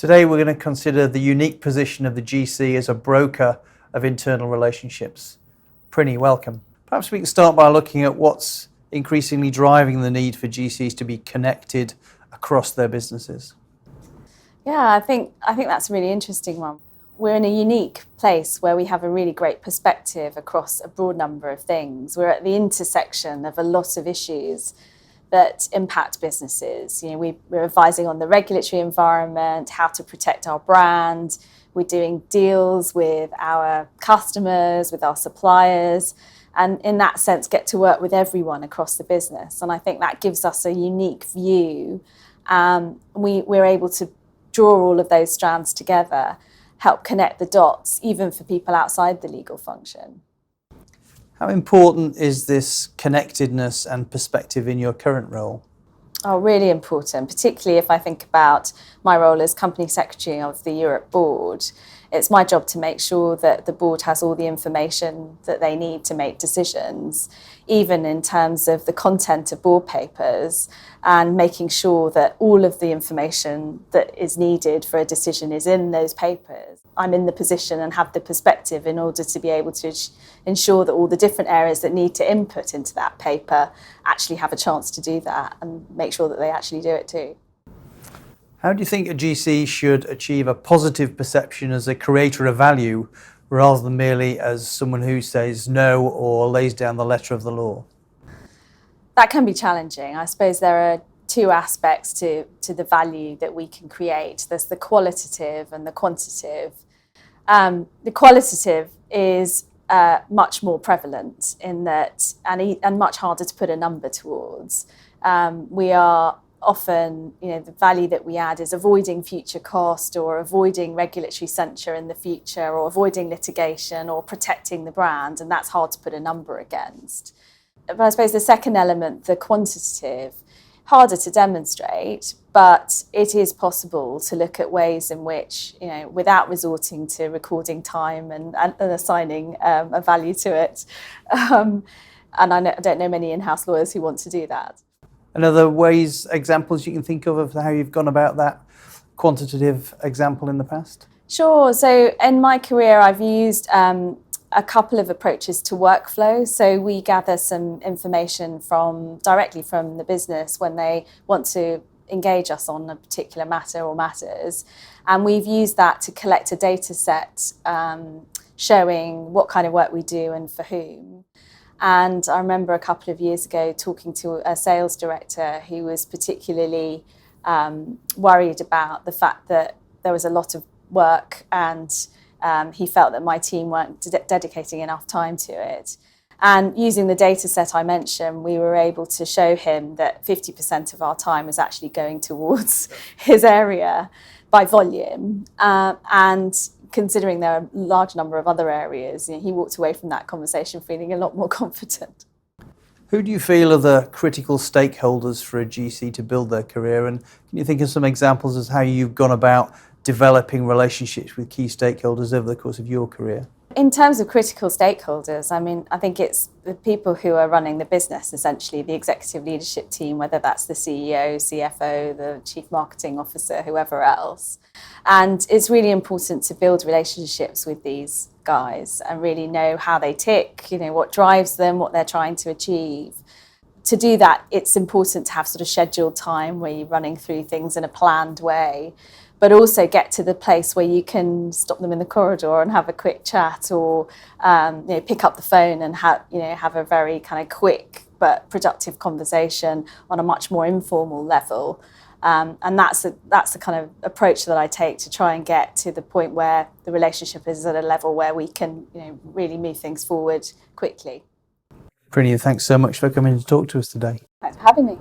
Today we're going to consider the unique position of the GC as a broker of internal relationships. Prini, welcome. Perhaps we can start by looking at what's increasingly driving the need for GCs to be connected across their businesses. Yeah, I think that's a really interesting one. We're in a unique place where we have a really great perspective across a broad number of things. We're at the intersection of a lot of issues that impact businesses. We're advising on the regulatory environment, how to protect our brand. We're doing deals with our customers, with our suppliers, and in that sense get to work with everyone across the business. And I think that gives us a unique view. We're able to draw all of those strands together, help connect the dots, even for people outside the legal function. How important is this connectedness and perspective in your current role? Oh, really important, particularly if I think about my role as Company Secretary of the Europe Board. It's my job to make sure that the board has all the information that they need to make decisions, even in terms of the content of board papers, and making sure that all of the information that is needed for a decision is in those papers. I'm in the position and have the perspective in order to be able to ensure that all the different areas that need to input into that paper actually have a chance to do that and make sure that they actually do it too. How do you think a GC should achieve a positive perception as a creator of value rather than merely as someone who says no or lays down the letter of the law? That can be challenging. I suppose there are two aspects to the value that we can create. There's the qualitative and the quantitative. The qualitative is much more prevalent in that, and much harder to put a number towards. We are often, the value that we add is avoiding future cost or avoiding regulatory censure in the future or avoiding litigation or protecting the brand, and that's hard to put a number against. But I suppose the second element, the quantitative, harder to demonstrate, but it is possible to look at ways in which, without resorting to recording time and assigning a value to it. And I don't know many in-house lawyers who want to do that. And other ways, examples you can think of how you've gone about that quantitative example in the past? Sure. So in my career, I've used a couple of approaches to workflow. So we gather some information directly from the business when they want to engage us on a particular matter or matters. And we've used that to collect a data set showing what kind of work we do and for whom. And I remember a couple of years ago talking to a sales director who was particularly worried about the fact that there was a lot of work and he felt that my team weren't dedicating enough time to it. And using the data set I mentioned, we were able to show him that 50% of our time was actually going towards his area by volume. And considering there are a large number of other areas, he walked away from that conversation feeling a lot more confident. Who do you feel are the critical stakeholders for a GC to build their career? And can you think of some examples as how you've gone about developing relationships with key stakeholders over the course of your career? In terms of critical stakeholders, I think it's the people who are running the business, essentially, the executive leadership team, whether that's the CEO, CFO, the chief marketing officer, whoever else. And it's really important to build relationships with these guys and really know how they tick, what drives them, what they're trying to achieve. To do that, it's important to have sort of scheduled time where you're running through things in a planned way, but also get to the place where you can stop them in the corridor and have a quick chat or pick up the phone and have a very kind of quick but productive conversation on a much more informal level. And that's the kind of approach that I take to try and get to the point where the relationship is at a level where we can really move things forward quickly. Prini, thanks so much for coming to talk to us today. Thanks for having me.